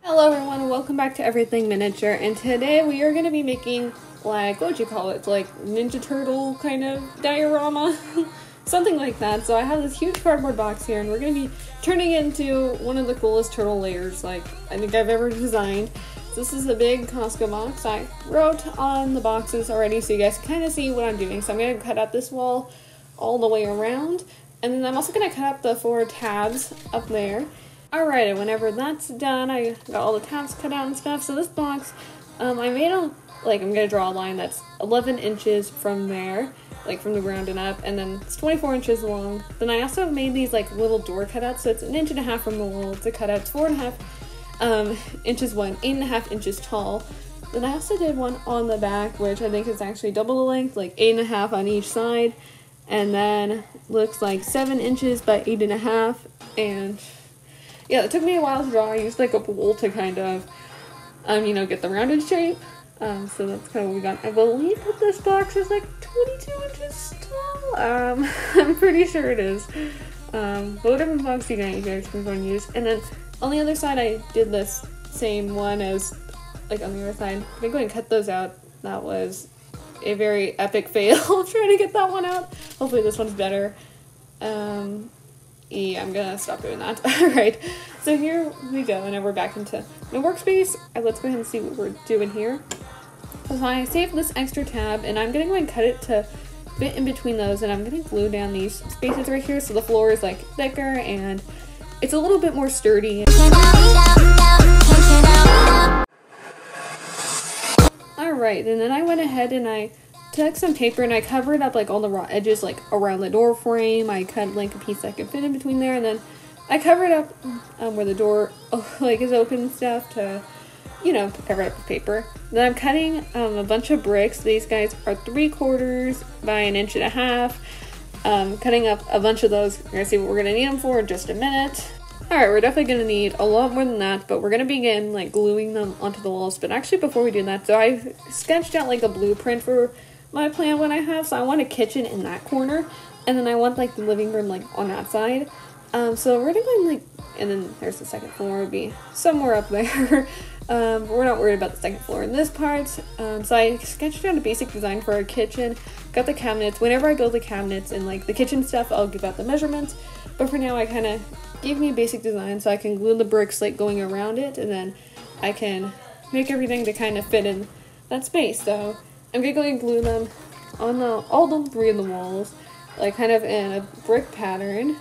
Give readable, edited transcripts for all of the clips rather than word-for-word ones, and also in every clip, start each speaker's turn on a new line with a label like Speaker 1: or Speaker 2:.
Speaker 1: Hello everyone, welcome back to Everything Miniature, and today we are going to be making, like, what would you call it, like Ninja Turtle kind of diorama? Something like that. So I have this huge cardboard box here, and we're going to be turning it into one of the coolest turtle layers, like, I think I've ever designed. So this is a big Costco box. I wrote on the boxes already so you guys can kind of see what I'm doing. So I'm going to cut out this wall all the way around, and then I'm also going to cut out the 4 tabs up there. Alright, and whenever that's done, I got all the tabs cut out and stuff. So this box, I made a, like, I'm going to draw a line that's 11 inches from there, like from the ground and up, and then it's 24 inches long. Then I also made these, like, little door cutouts, so it's 1.5 inches from the wall to cut out. It's 4.5 inches wide, 8.5 inches tall. Then I also did one on the back, which I think is actually double the length, like 8.5 on each side, and then looks like 7 inches by 8.5, and yeah, it took me a while to draw. I used like a bowl to kind of, you know, get the rounded shape. So that's kind of what we got. I believe that this box is like 22 inches tall. I'm pretty sure it is. But whatever box you guys can go and use. And then on the other side, I did this same one as, like, on the other side. I'm gonna go ahead and cut those out. That was a very epic fail trying to get that one out. Hopefully this one's better. Yeah, I'm gonna stop doing that. Alright, so here we go, and now we're back into my workspace. Let's go ahead and see what we're doing here. So I saved this extra tab, and I'm gonna go ahead and cut it to fit in between those, and I'm gonna glue down these spaces right here so the floor is like thicker and it's a little bit more sturdy. Alright, and then I went ahead and I took some paper and I covered up like all the raw edges, like around the door frame. I cut like a piece that could fit in between there, and then I covered up where the door like is open and stuff to, you know, cover it up with paper. Then I'm cutting a bunch of bricks. These guys are 3/4 by 1.5 inches. Cutting up a bunch of those. You're gonna see what we're gonna need them for in just a minute. Alright, we're definitely gonna need a lot more than that, but we're gonna begin like gluing them onto the walls. But actually, before we do that, so I sketched out like a blueprint for my plan what I have. So I want a kitchen in that corner, and then I want like the living room like on that side. So we're gonna go and, like, and then there's the second floor, would be somewhere up there. But we're not worried about the second floor in this part. So I sketched out a basic design for our kitchen, got the cabinets. Whenever I build the cabinets and like the kitchen stuff, I'll give out the measurements, but for now I kind of gave me a basic design so I can glue the bricks like going around it, and then I can make everything to kind of fit in that space. So I'm gonna go and glue them on all the 3 of the walls, like kind of in a brick pattern.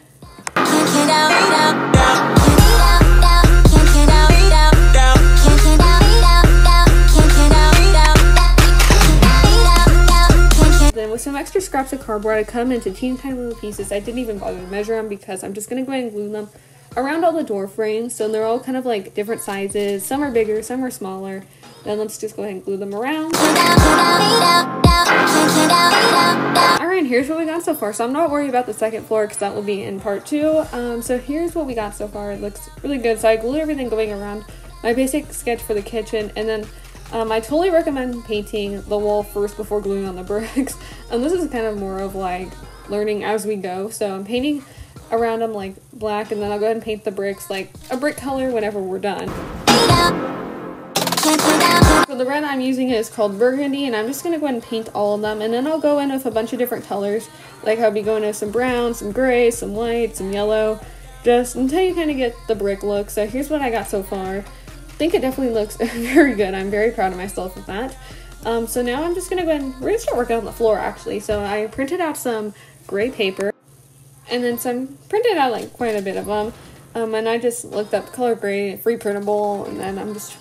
Speaker 1: Then with some extra scraps of cardboard, I cut them into teeny tiny little pieces. I didn't even bother to measure them because I'm just gonna go ahead and glue them around all the door frames. So they're all kind of like different sizes. Some are bigger, some are smaller. Then let's just go ahead and glue them around. Alright, here's what we got so far. So I'm not worried about the second floor because that will be in part 2. So here's what we got so far. It looks really good. So I glued everything going around my basic sketch for the kitchen, and then I totally recommend painting the wall first before gluing on the bricks. This is kind of more of like learning as we go. So I'm painting around them like black, and then I'll go ahead and paint the bricks like a brick color whenever we're done. So the red I'm using is called burgundy, and I'm just going to go ahead and paint all of them, and then I'll go in with a bunch of different colors. Like I'll be going with some brown, some gray, some white, some yellow, just until you kind of get the brick look. So here's what I got so far. I think it definitely looks very good. I'm very proud of myself with that. So now I'm just going to go ahead and we're going to start working on the floor actually. So I printed out some gray paper, and then printed out like quite a bit of them. And I just looked up color gray, free printable, and then I'm just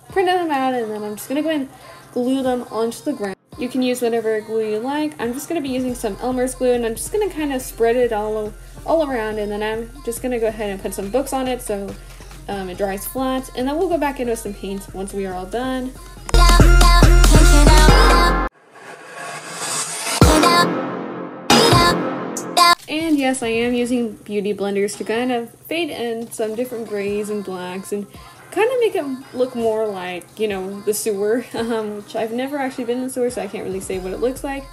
Speaker 1: printing them out, and then I'm just going to go ahead and glue them onto the ground. You can use whatever glue you like. I'm just going to be using some Elmer's glue, and I'm just going to kind of spread it all around, and then I'm just going to go ahead and put some books on it so it dries flat, and then we'll go back in with some paint once we are all done. And yes, I am using beauty blenders to kind of fade in some different grays and blacks and kind of make it look more like, you know, the sewer, which I've never actually been in the sewer, so I can't really say what it looks like.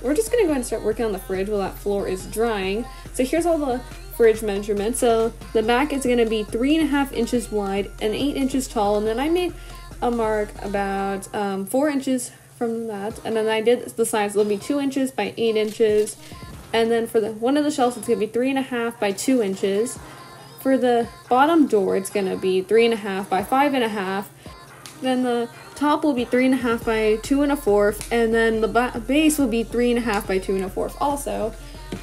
Speaker 1: we're just gonna go ahead and start working on the fridge while that floor is drying. So here's all the fridge measurements. So the back is gonna be 3.5 inches wide and 8 inches tall, and then I made a mark about 4 inches from that, and then I did the sides. It'll be 2 inches by 8 inches, and then for one of the shelves it's gonna be 3.5 by 2 inches. For the bottom door it's gonna be 3.5 by 5.5. Then the top will be 3.5 by 2 1/4, and then the base will be 3.5 by 2 1/4 also.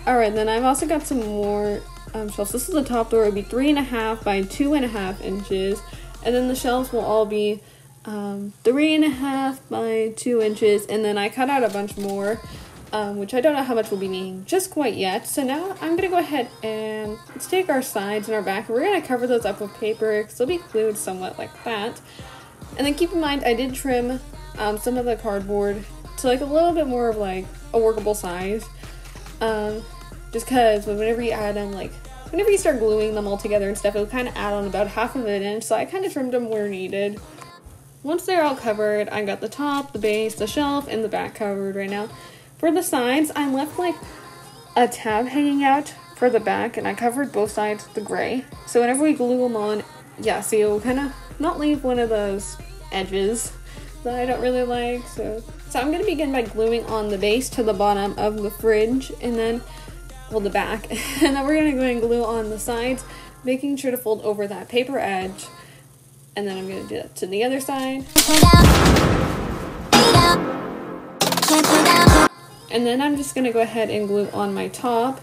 Speaker 1: Alright, then I've also got some more shelves. This is the top door. It will be 3.5 by 2.5 inches, and then the shelves will all be 3.5 by 2 inches, and then I cut out a bunch more, which I don't know how much we'll be needing just quite yet. So now I'm gonna go ahead and let's take our sides and our back, and we're gonna cover those up with paper because they'll be glued somewhat like that. And then keep in mind, I did trim some of the cardboard to like a little bit more of like a workable size. Just because whenever you add them, like whenever you start gluing them all together and stuff, it'll kind of add on about 1/2 of an inch. So I kind of trimmed them where needed. Once they're all covered, I got the top, the base, the shelf, and the back covered right now. For the sides, I left like a tab hanging out for the back, and I covered both sides with the gray. So whenever we glue them on, yeah, see, it'll kind of not leave one of those edges that I don't really like. So I'm going to begin by gluing on the base to the bottom of the fridge, and then, well, the back. And then we're going to go and glue on the sides, making sure to fold over that paper edge. And then I'm going to do that to the other side. And then I'm just going to go ahead and glue on my top.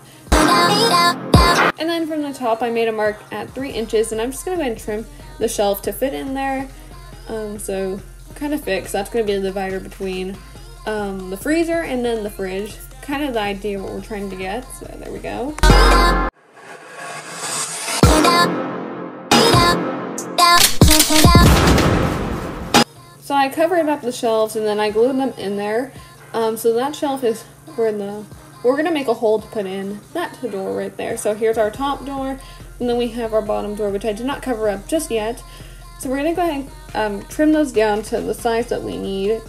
Speaker 1: And then from the top I made a mark at 3 inches, and I'm just going to go ahead and trim the shelf to fit in there. So kind of fit, because that's going to be the divider between the freezer and then the fridge. Kind of the idea of what we're trying to get. So there we go. So I covered up the shelves and then I glued them in there. So that shelf is where we're gonna make a hole to put in that door right there. So here's our top door, and then we have our bottom door, which I did not cover up just yet. So we're gonna go ahead and trim those down to the size that we need,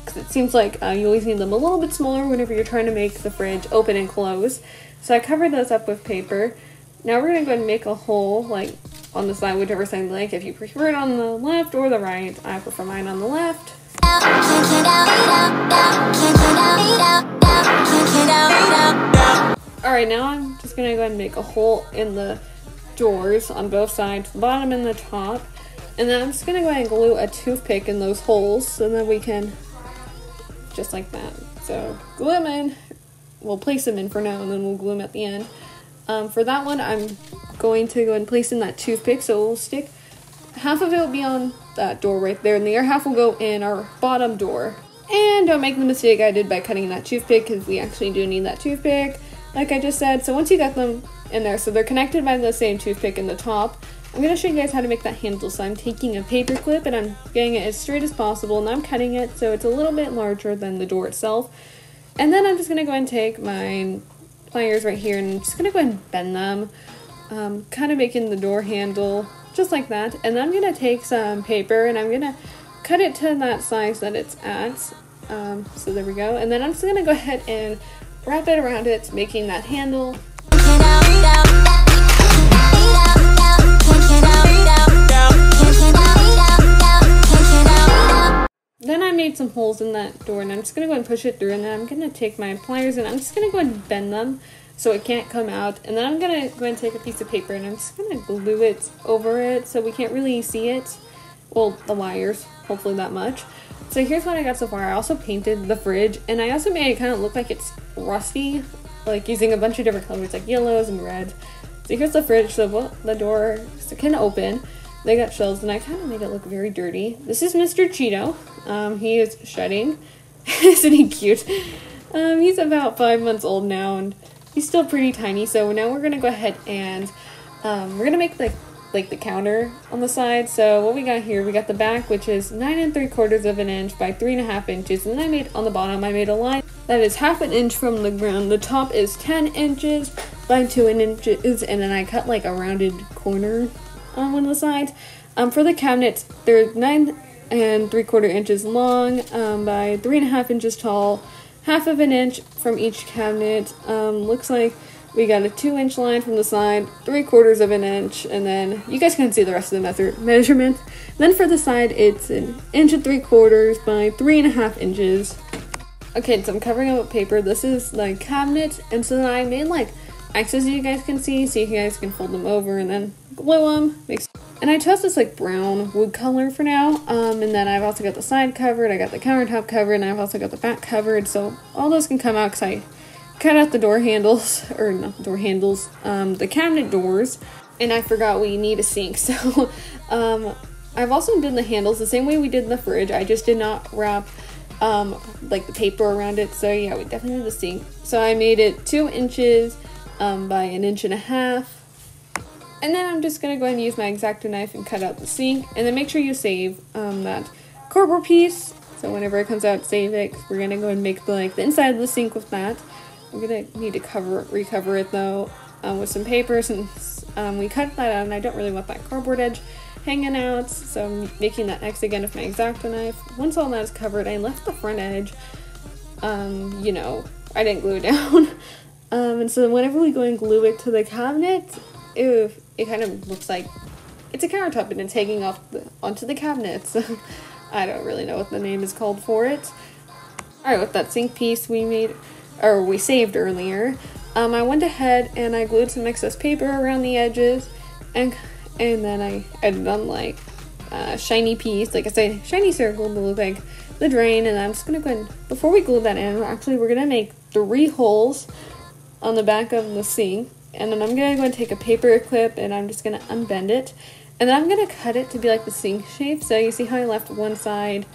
Speaker 1: because it seems like you always need them a little bit smaller whenever you're trying to make the fridge open and close. So I covered those up with paper. Now we're gonna go ahead and make a hole, like on the side, whichever side you like. If you prefer it on the left or the right, I prefer mine on the left. Alright, now I'm just gonna go ahead and make a hole in the doors on both sides, the bottom and the top. And then I'm just gonna go ahead and glue a toothpick in those holes, so then we can, just like that. So glue them in, we'll place them in for now, and then we'll glue them at the end. For that one, I'm going to go and place in that toothpick, so we'll stick, half of it will be on that door right there, and the other half will go in our bottom door. And don't make the mistake I did by cutting that toothpick, because we actually do need that toothpick, like I just said. So once you got them in there, so they're connected by the same toothpick in the top, I'm going to show you guys how to make that handle. So I'm taking a paper clip and I'm getting it as straight as possible, and I'm cutting it so it's a little bit larger than the door itself. And then I'm just going to go ahead and take my pliers right here, and I'm just going to go ahead and bend them, kind of making the door handle just like that. And then I'm going to take some paper and I'm going to cut it to that size that it's at. So there we go. And then I'm just going to go ahead and wrap it around it, making that handle. Then I made some holes in that door, and I'm just going to go and push it through, and then I'm going to take my pliers and I'm just going to go and bend them so it can't come out. And then I'm going to go and take a piece of paper and I'm just going to glue it over it so we can't really see it. Well, the wires, hopefully that much. So here's what I got so far. I also painted the fridge, and I also made it kind of look like it's rusty, like using a bunch of different colors like yellows and reds. So here's the fridge, so the door can open. They got shelves, and I kind of made it look very dirty. This is Mr. Cheeto. He is shedding. Isn't he cute? He's about 5 months old now, and he's still pretty tiny. So now we're gonna go ahead and we're gonna make the counter on the side. So what we got here, we got the back, which is 9 3/4 of an inch by 3.5 inches, and then I made on the bottom, I made a line that is 1/2 inch from the ground. The top is 10 inches by 2 inches, and then I cut like a rounded corner on one of the sides. For the cabinets, they're 9 3/4 inches long by 3.5 inches tall, half of an inch from each cabinet. Looks like we got a 2-inch line from the side, 3/4 of an inch, and then you guys can see the rest of the measurement. Then for the side, it's 1 3/4 by 3.5 inches. Okay, so I'm covering up with paper. This is the cabinet, and so then I made like X's you guys can see, so you guys can fold them over and then glue them. And I chose this like brown wood color for now. And then I've also got the side covered, I got the countertop covered, and I've also got the back covered. So all those can come out because I cut out the door handles, or not the door handles, the cabinet doors. And I forgot we need a sink. So I've also done the handles the same way we did the fridge. I just did not wrap like the paper around it. So yeah, we definitely need the sink. So I made it 2 inches by 1.5 inches. And then I'm just gonna go ahead and use my X-Acto knife and cut out the sink. And then make sure you save that cardboard piece. So whenever it comes out, save it. We're gonna go ahead and make the inside of the sink with that. We're gonna need to recover it though with some paper, since we cut that out and I don't really want that cardboard edge hanging out. So I'm making that X again with my X-Acto knife. Once all that is covered, I left the front edge. You know, I didn't glue it down. And so whenever we go and glue it to the cabinet, it kind of looks like it's a countertop and it's hanging off onto the cabinet. So I don't really know what the name is called for it. Alright, with that sink piece we saved earlier, I went ahead and I glued some excess paper around the edges, and then I added on like a shiny piece, like I say, shiny circle to look like the drain. And I'm just gonna go ahead and, before we glue that in, actually we're gonna make 3 holes on the back of the sink. And then I'm gonna go and take a paper clip and I'm just gonna unbend it. And then I'm gonna cut it to be like the sink shape. So you see how I left one side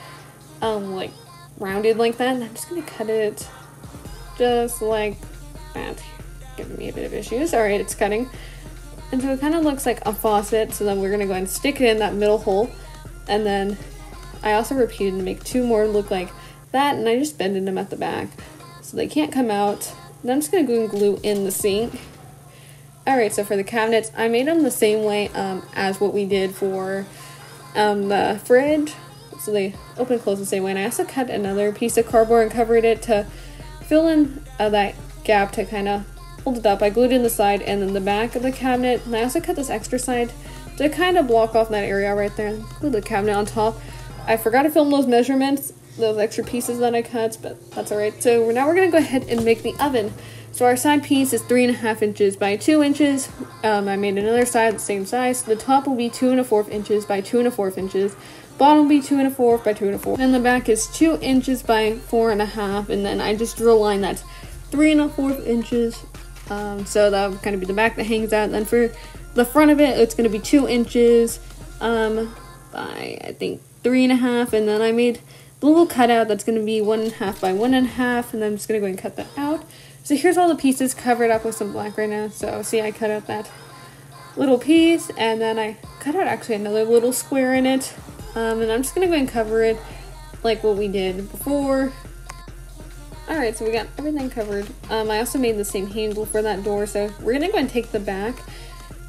Speaker 1: like rounded like that? And I'm just gonna cut it just like that. Giving me a bit of issues. Alright, it's cutting. And so it kind of looks like a faucet. So then we're gonna go ahead and stick it in that middle hole. And then I also repeated to make 2 more look like that. And I just bended them at the back so they can't come out. Then I'm just gonna go and glue in the sink. Alright, so for the cabinets, I made them the same way as what we did for the fridge. So they open and close the same way. And I also cut another piece of cardboard and covered it to fill in that gap to kind of hold it up. I glued in the side and then the back of the cabinet. And I also cut this extra side to kind of block off that area right there. And glue the cabinet on top. I forgot to film those measurements, those extra pieces that I cut, but that's alright. So now we're going to go ahead and make the oven. So our side piece is 3.5 inches by 2 inches. I made another side the same size. The top will be 2.25 inches by 2.25 inches. Bottom will be 2.25 by 2.25. And the back is 2 inches by 4.5. And then I just drew a line that's 3.25 inches. So that would kind of be the back that hangs out. And then for the front of it, it's going to be 2 inches by I think 3.5. And then I made the little cutout that's going to be 1.5 by 1.5. And then I'm just going to go and cut that out. So here's all the pieces covered up with some black right now. So see, I cut out that little piece, and then I cut out actually another little square in it. And I'm just gonna go and cover it like what we did before. Alright, so we got everything covered. I also made the same handle for that door. So we're gonna go and take the back,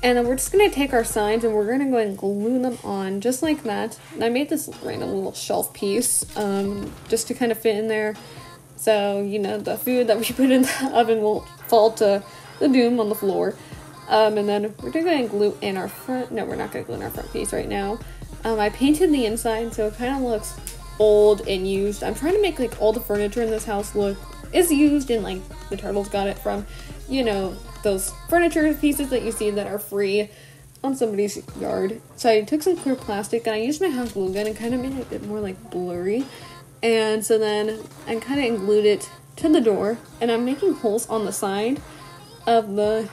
Speaker 1: and then we're just gonna take our sides and we're gonna go and glue them on just like that. And I made this random little shelf piece just to kind of fit in there. So, you know, the food that we put in the oven won't fall to the doom on the floor. And then we're going to glue in our front. No, we're not going to glue in our front piece right now. I painted the inside, so it kind of looks old and used. I'm trying to make, like, all the furniture in this house is used, and, like, the turtles got it from, you know, those furniture pieces that you see that are free on somebody's yard. So I took some clear plastic, and I used my hot glue gun and kind of made it a bit more, like, blurry. And so then I kind of glued it to the door, and I'm making holes on the side of the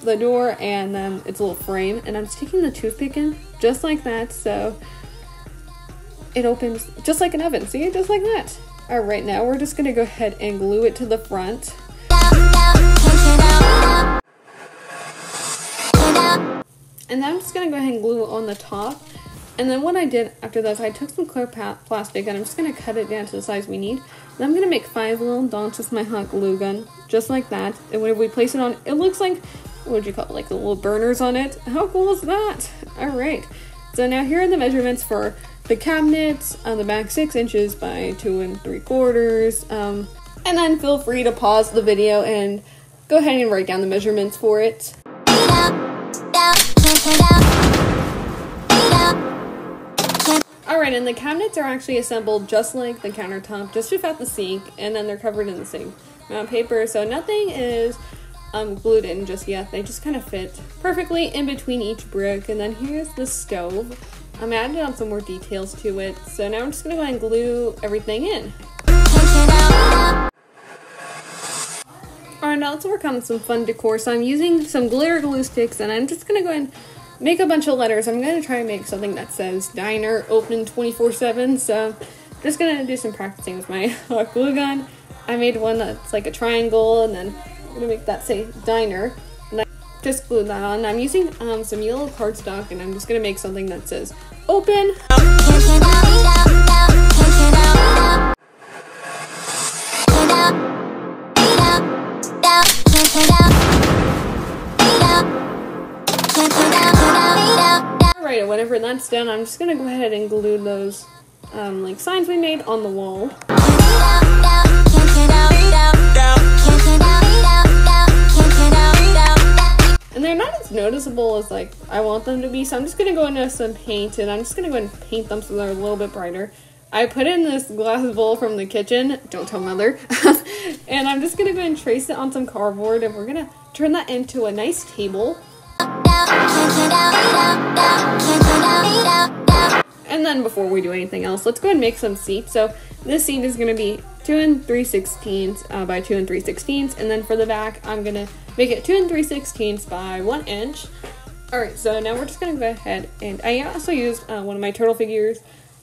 Speaker 1: door, and then it's a little frame, and I'm sticking the toothpick in just like that, so it opens just like an oven. See, just like that. Alright, now we're just gonna go ahead and glue it to the front. And then I'm just gonna go ahead and glue it on the top. And then what I did after that is I took some clear plastic and I'm just going to cut it down to the size we need. Then I'm going to make 5 little dots with my hot glue gun, just like that. And whenever we place it on, it looks like, what would you call it, like the little burners on it. How cool is that? Alright, so now here are the measurements for the cabinets. On the back, 6 inches by 2 3/4. And then feel free to pause the video and go ahead and write down the measurements for it. Alright, and the cabinets are actually assembled just like the countertop, just without the sink, and then they're covered in the same amount of paper, so nothing is glued in just yet. They just kind of fit perfectly in between each brick. And then here's the stove. I'm adding on some more details to it, so now I'm just going to go ahead and glue everything in. Alright, now let's work on some fun decor. So I'm using some glitter glue sticks, and I'm just going to go ahead and make a bunch of letters. I'm going to try and make something that says diner open 24/7, so I'm just going to do some practicing with my glue gun. I made one that's like a triangle, and then I'm going to make that say diner, and I just glued that on. I'm using some yellow cardstock, and I'm just going to make something that says open. Alright, whenever that's done, I'm just gonna go ahead and glue those like signs we made on the wall. And they're not as noticeable as like I want them to be, so I'm just gonna go into some paint, and I'm just gonna go ahead and paint them so they're a little bit brighter. I put in this glass bowl from the kitchen, don't tell mother, and I'm just gonna go ahead and trace it on some cardboard, and we're gonna turn that into a nice table. And then before we do anything else, let's go ahead and make some seats. So this seat is going to be 2 3/16 by 2 3/16, and then for the back, I'm going to make it 2 3/16 by 1 inch. Alright, so now we're just going to go ahead, and I also used one of my turtle figures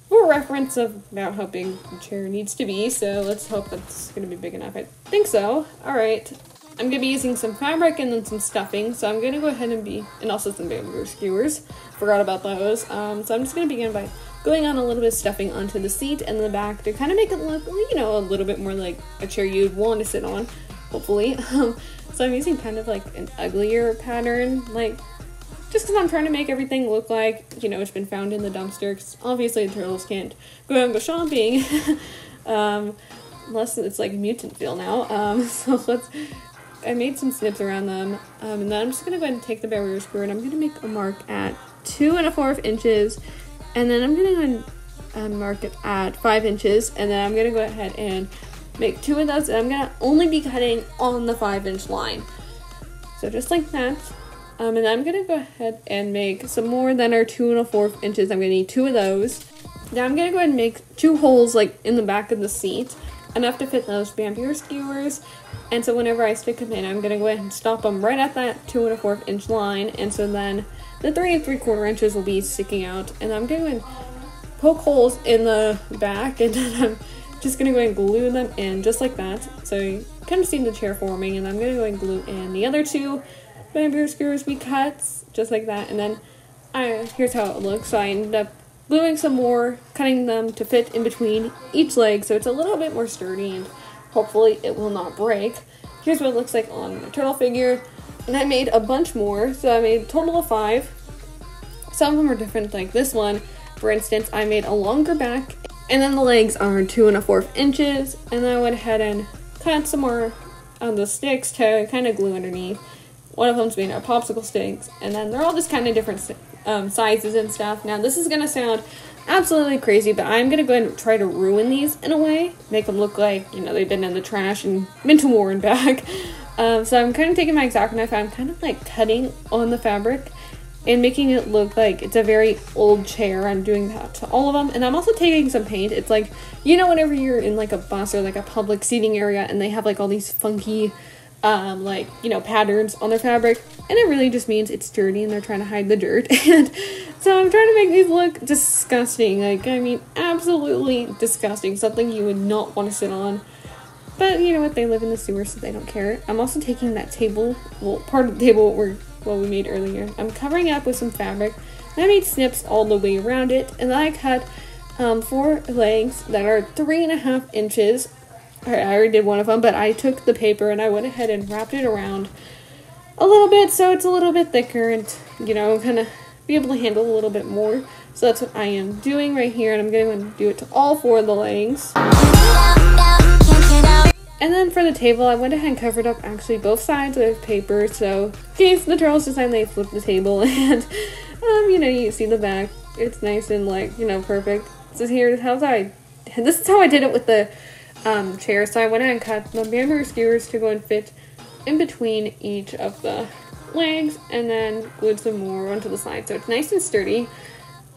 Speaker 1: for reference about how big the chair needs to be, so let's hope that's going to be big enough. I think so. Alright. I'm going to be using some fabric and then some stuffing, so I'm going to go ahead and also some bamboo skewers. Forgot about those. So I'm just going to begin by going on a little bit of stuffing onto the seat and the back to kind of make it look, you know, a little bit more like a chair you'd want to sit on, hopefully. So I'm using kind of like an uglier pattern, like, just because I'm trying to make everything look like, you know, it's been found in the dumpster, because obviously the turtles can't go out and go shopping, unless it's like mutant feel now. So I made some snips around them, and then I'm just going to go ahead and take the barrier square, and I'm going to make a mark at 2 1/4 inches, and then I'm going to go ahead and mark it at 5 inches, and then I'm going to go ahead and make 2 of those, and I'm going to only be cutting on the 5-inch line. So just like that, and then I'm going to go ahead and make some more than our 2 1/4 inches. I'm going to need 2 of those. Now I'm going to go ahead and make 2 holes like in the back of the seat, enough to fit those bamboo skewers. And so whenever I stick them in, I'm going to go ahead and stop them right at that 2 1/4 inch line. And so then the 3 3/4 inches will be sticking out. And I'm going to poke holes in the back, and then I'm just going to go ahead and glue them in just like that. So you kind of see the chair forming, and I'm going to go ahead and glue in the other 2 bamboo skewers we cut, just like that. And then here's how it looks. So I ended up gluing some more, cutting them to fit in between each leg, so it's a little bit more sturdy, and hopefully it will not break. Here's what it looks like on the turtle figure, and I made a bunch more, so I made a total of 5. Some of them are different, like this one, for instance, I made a longer back, and then the legs are 2 1/4 inches, and then I went ahead and cut some more of the sticks to kind of glue underneath. One of them's made out of popsicle sticks, and then they're all just kind of different sizes and stuff. Now this is going to sound absolutely crazy, but I'm going to go ahead and try to ruin these in a way, make them look like, you know, they've been in the trash and been to war and back. So I'm kind of taking my X-Acto knife, I'm kind of like cutting on the fabric and making it look like it's a very old chair. I'm doing that to all of them, and I'm also taking some paint. It's like, you know, whenever you're in like a bus or like a public seating area and they have like all these funky like, you know, patterns on their fabric, and it really just means it's dirty and they're trying to hide the dirt. And so I'm trying to make these look disgusting, like, I mean, absolutely disgusting, something you would not want to sit on. But you know what, they live in the sewer, so they don't care. I'm also taking that table, well, part of the table we made earlier, I'm covering it up with some fabric, and I made snips all the way around it, and then I cut 4 legs that are 3 1/2 inches. I already did one of them, but I took the paper and I went ahead and wrapped it around a little bit so it's a little bit thicker and, you know, kind of be able to handle a little bit more. So that's what I am doing right here, and I'm going to do it to all 4 of the legs. And then for the table, I went ahead and covered up actually both sides with paper, so in case the turtles decide they flip the table and, you know, you see the back. It's nice and, like, you know, perfect. So this is how I did it with the chair. So I went ahead and cut the bamboo skewers to go and fit in between each of the legs, and then glued some more onto the side so it's nice and sturdy.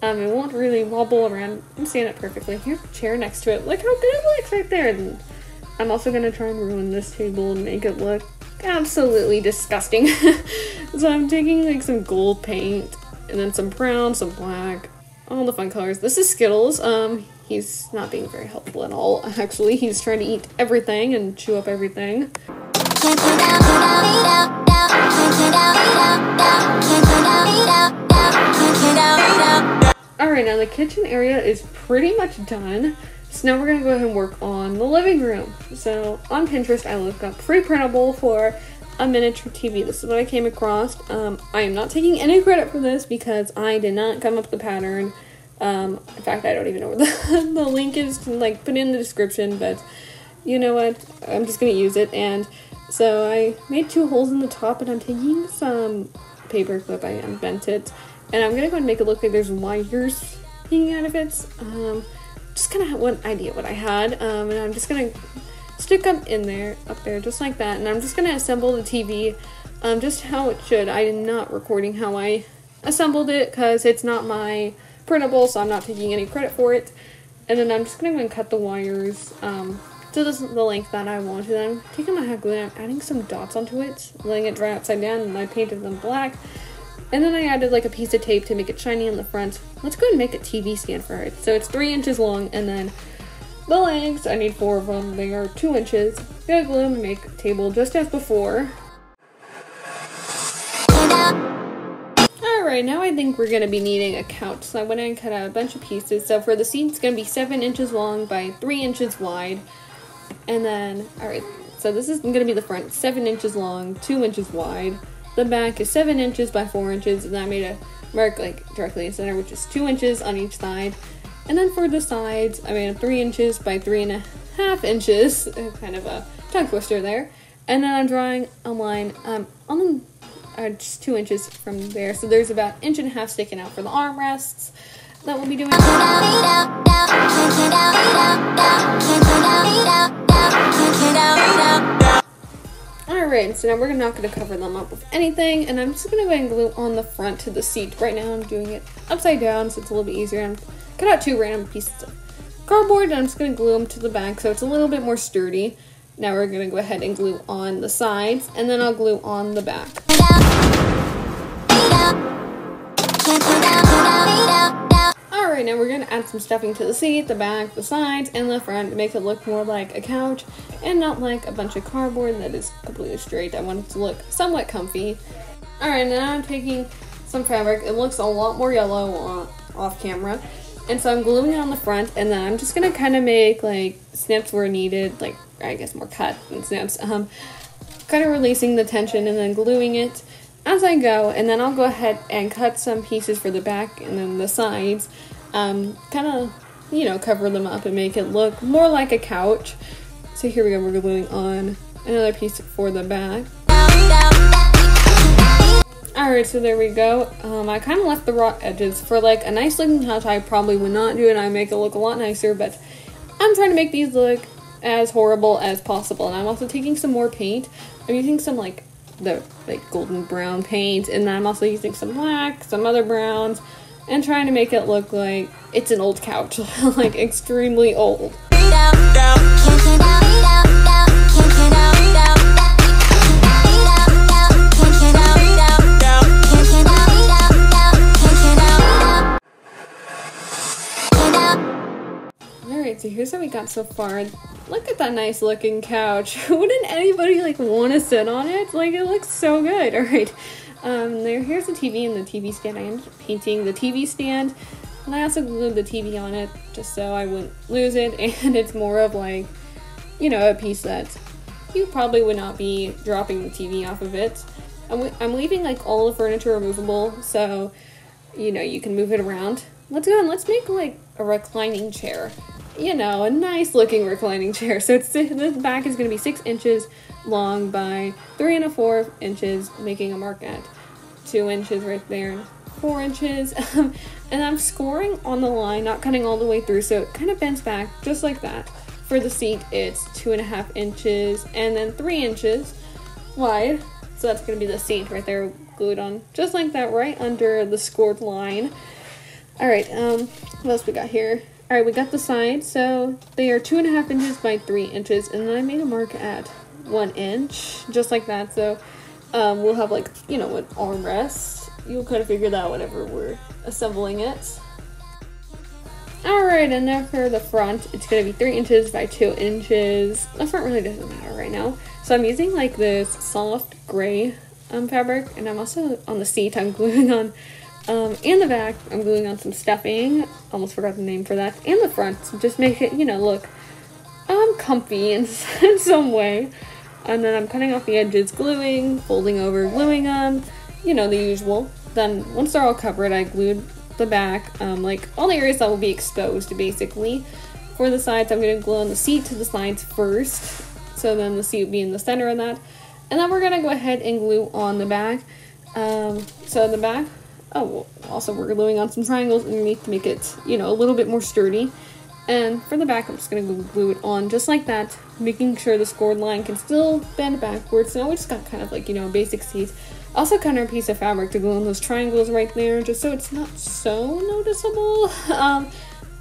Speaker 1: It won't really wobble around and stand up perfectly. Here's the chair next to it. Look how good it looks right there. And I'm also going to try and ruin this table and make it look absolutely disgusting. So I'm taking like some gold paint and then some brown, some black, all the fun colors. This is Skittles. He's not being very helpful at all. Actually, he's trying to eat everything and chew up everything. Alright, now the kitchen area is pretty much done. So now we're going to go ahead and work on the living room. So on Pinterest, I looked up free printable for a miniature TV. This is what I came across. I am not taking any credit for this because I did not come up with the pattern. In fact, I don't even know where the link is to like put in the description, but you know what? I'm just going to use it. And so I made 2 holes in the top, and I'm taking some paper clip. I bent it, and I'm going to go and make it look like there's wires hanging out of it. Just kind of had one idea what I had, and I'm just going to stick them in there, up there, just like that. And I'm just going to assemble the TV just how it should. I am not recording how I assembled it because it's not my printable, so I'm not taking any credit for it. And then I'm just going to go and cut the wires to the length that I want. And I'm taking my hot glue and I'm adding some dots onto it, letting it dry upside down, and I painted them black. And then I added like a piece of tape to make it shiny on the front. Let's go ahead and make a TV stand for it. So it's 3 inches long, and then the legs, I need 4 of them. They are 2 inches. Gonna glue them and make a table just as before. Alright, now I think we're going to be needing a couch. So I went in and cut out a bunch of pieces. So for the seat, it's going to be 7 inches long by 3 inches wide. And then, alright, so this is going to be the front, 7 inches long, 2 inches wide. The back is 7 inches by 4 inches, and I made a mark like directly in the center, which is 2 inches on each side. And then for the sides, I made a 3 inches by 3.5 inches, kind of a tongue twister there. And then I'm drawing a line on just 2 inches from there, so there's about 1.5 inches sticking out for the armrests that we'll be doing. Alright, so now we're not going to cover them up with anything, and I'm just going to go ahead and glue on the front to the seat. Right now I'm doing it upside down, so it's a little bit easier. I'm cut out 2 random pieces of cardboard, and I'm just going to glue them to the back so it's a little bit more sturdy. Now we're going to go ahead and glue on the sides, and then I'll glue on the back. Alright, now we're going to add some stuffing to the seat, the back, the sides, and the front to make it look more like a couch and not like a bunch of cardboard that is completely straight. I want it to look somewhat comfy. Alright, now I'm taking some fabric. It looks a lot more yellow off camera. And so I'm gluing it on the front, and then I'm just going to kind of make like snips where needed, like I guess more cut and snips. Kind of releasing the tension and then gluing it as I go, and then I'll go ahead and cut some pieces for the back and then the sides. Kind of, you know, cover them up and make it look more like a couch. So here we go, we're gluing on another piece for the back. Alright, so there we go. I kind of left the raw edges for like a nice looking couch. I probably would not do it. I make it look a lot nicer, but I'm trying to make these look as horrible as possible. And I'm also taking some more paint. I'm using some like the golden brown paint, and then I'm also using some black, some other browns, and trying to make it look like it's an old couch, like extremely old. Alright, so here's what we got so far. Look at that nice looking couch. Wouldn't anybody like want to sit on it? Like, it looks so good. Alright, here's the TV and the TV stand. I ended up painting the TV stand, and I also glued the TV on it just so I wouldn't lose it, and it's more of like, you know, a piece that you probably would not be dropping the TV off of it. I'm leaving like all the furniture removable, so, you know, you can move it around. Let's go and let's make like a reclining chair. you know, a nice looking reclining chair. So the back is going to be 6 inches long by 3 1/4 inches, making a mark at 2 inches right there, 4 inches. And I'm scoring on the line, not cutting all the way through, so it kind of bends back just like that. For the seat, it's 2 1/2 inches and then 3 inches wide. So that's going to be the seat right there, glued on just like that, right under the scored line. All right, what else we got here? All right, we got the sides, so they are 2 1/2 inches by 3 inches, and then I made a mark at 1 inch, just like that. So we'll have, like, you know, an armrest. You'll kind of figure that out whenever we're assembling it. All right, and now for the front, it's gonna be 3 inches by 2 inches. The front really doesn't matter right now. So I'm using like this soft gray fabric, and I'm also on the seat, I'm gluing on, and the back, I'm gluing on some stuffing. Almost forgot the name for that. And the front, to just make it, you know, look comfy in some way. And then I'm cutting off the edges, gluing, folding over, gluing them, you know, the usual. Then once they're all covered, I glued the back, like all the areas that will be exposed basically. For the sides, I'm going to glue on the seat to the sides first, so then the seat will be in the center of that. And then we're going to go ahead and glue on the back. So the back, also we're gluing on some triangles underneath to make it, you know, a little bit more sturdy. And for the back, I'm just going to glue it on just like that, making sure the scored line can still bend backwards. So now we just got kind of like, you know, a basic seat. Also cut a piece of fabric to glue on those triangles right there, just so it's not so noticeable.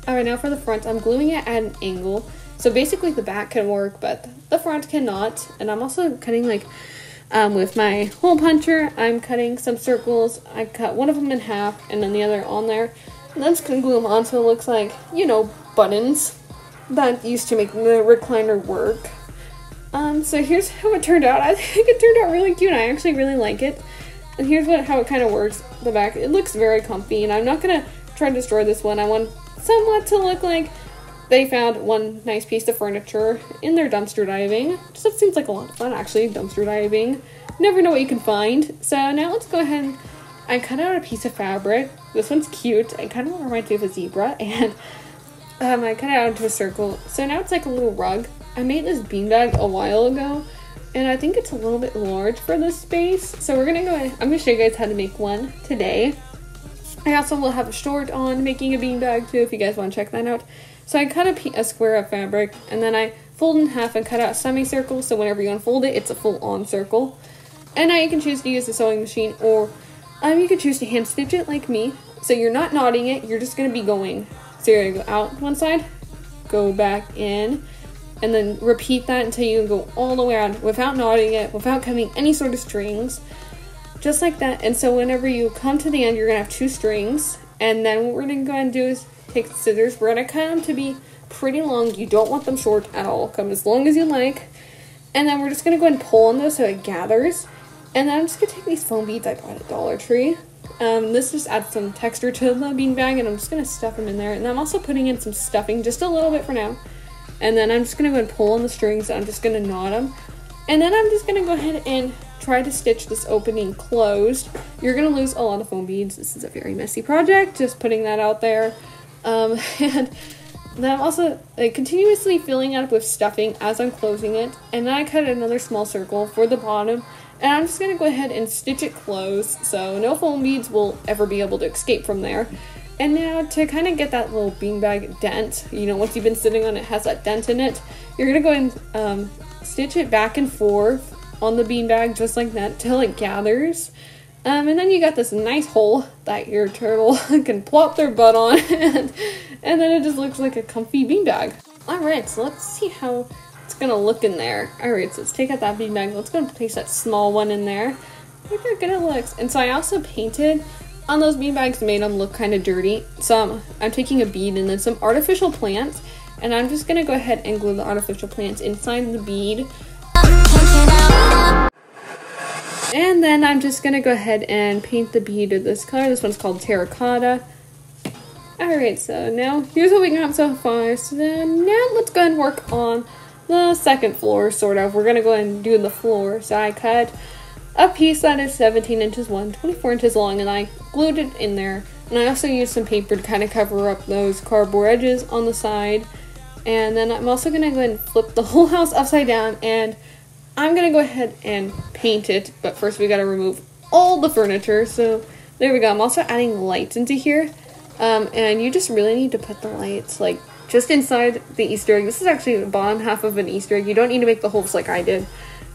Speaker 1: Alright, now for the front, I'm gluing it at an angle. So basically the back can work, but the front cannot. And I'm also cutting, like, with my hole puncher, I'm cutting some circles. I cut one of them in half and then the other on there. And I'm just going to glue them on so it looks like, you know, buttons that used to make the recliner work. So here's how it turned out. I think it turned out really cute. I actually really like it. And here's how it kind of works. The back, it looks very comfy, and I'm not going to try to destroy this one. I want somewhat to look like they found one nice piece of furniture in their dumpster diving. Just seems like a lot of fun, actually, dumpster diving. Never know what you can find. So now let's go ahead. I cut out a piece of fabric. This one's cute. It kind of reminds me of a zebra, and I cut it out into a circle. So now it's like a little rug. I made this beanbag a while ago, and I think it's a little bit large for this space. So we're gonna go ahead, I'm gonna show you guys how to make one today. I also will have a short on making a beanbag too, if you guys want to check that out. So I cut a square of fabric, and then I fold in half and cut out a semicircle, so whenever you unfold it, it's a full-on circle. And now you can choose to use the sewing machine, or you can choose to hand stitch it like me. So you're not knotting it, you're just gonna be going. So you're gonna go out one side, go back in, and then repeat that until you go all the way around without knotting it, without cutting any sort of strings. Just like that. And so whenever you come to the end, you're gonna have 2 strings. And then what we're gonna go ahead and do is take the scissors. We're gonna cut them to be pretty long. You don't want them short at all. Come as long as you like. And then we're just gonna go ahead and pull on those so it gathers. And then I'm just gonna take these foam beads I bought at Dollar Tree. This just adds some texture to the beanbag, and I'm just gonna stuff them in there. And I'm also putting in some stuffing, just a little bit for now. And then I'm just gonna go and pull on the strings, and I'm just gonna knot them. And then I'm just gonna go ahead and try to stitch this opening closed. You're gonna lose a lot of foam beads. This is a very messy project, just putting that out there. And then I'm also continuously filling it up with stuffing as I'm closing it. And then I cut another small circle for the bottom. And I'm just gonna go ahead and stitch it closed, so no foam beads will ever be able to escape from there. And now to kind of get that little beanbag dent, you know, once you've been sitting on it, has that dent in it, you're gonna go and stitch it back and forth on the beanbag just like that till it gathers. And then you got this nice hole that your turtle can plop their butt on, and then it just looks like a comfy beanbag. Alright, so let's see how it's gonna look in there. Alright, so let's take out that beanbag. Let's go and place that small one in there. Look how good it looks. And so I also painted on those beanbags to make them look kind of dirty. So I'm taking a bead and then some artificial plants, and I'm just gonna go ahead and glue the artificial plants inside the bead. And then I'm just gonna go ahead and paint the bead of this color. This one's called Terracotta. Alright, so now here's what we got so far. So then now let's go ahead and work on the second floor, sort of. We're gonna go ahead and do the floor. So I cut a piece that is 17 inches long, 24 inches long, and I glued it in there. And I also used some paper to kind of cover up those cardboard edges on the side. And then I'm also going to go ahead and flip the whole house upside down, and I'm going to go ahead and paint it. But first we got to remove all the furniture. So there we go. I'm also adding lights into here. And you just really need to put the lights like just inside the Easter egg. This is actually the bottom half of an Easter egg. You don't need to make the holes like I did.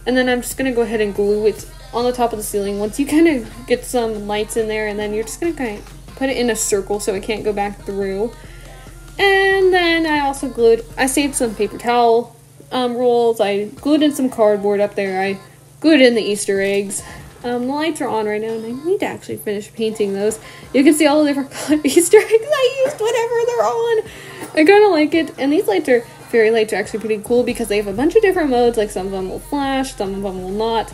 Speaker 1: And then I'm just going to go ahead and glue it on the top of the ceiling once you kind of get some lights in there. And then you're just going to kind of put it in a circle so it can't go back through. And then I saved some paper towel rolls. I glued in some cardboard up there. I glued in the Easter eggs. The lights are on right now, and I need to actually finish painting those. You can see all the different colored Easter eggs I used whenever they're on. I kind of like it. And these fairy lights are actually pretty cool because they have a bunch of different modes. Like some of them will flash, some of them will not.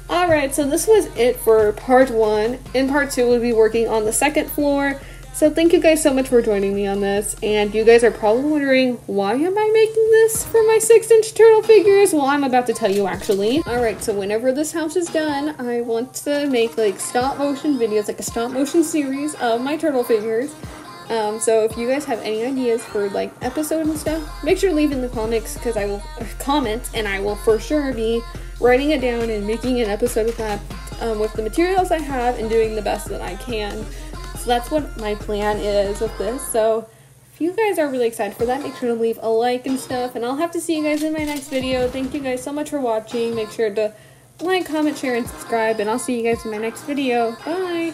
Speaker 1: Alright, so this was it for part 1. In part 2, we'll be working on the second floor. So thank you guys so much for joining me on this, and you guys are probably wondering, why am I making this for my 6-inch turtle figures? Well, I'm about to tell you actually. Alright, so whenever this house is done, I want to make like stop motion videos, like a stop motion series of my turtle figures. So if you guys have any ideas for like episodes and stuff, make sure to leave in the comments, because I will comment, and I will for sure be writing it down and making an episode of that with the materials I have and doing the best that I can. So that's what my plan is with this. So if you guys are really excited for that, make sure to leave a like and stuff. And I'll have to see you guys in my next video. Thank you guys so much for watching. Make sure to like, comment, share, and subscribe. And I'll see you guys in my next video. Bye!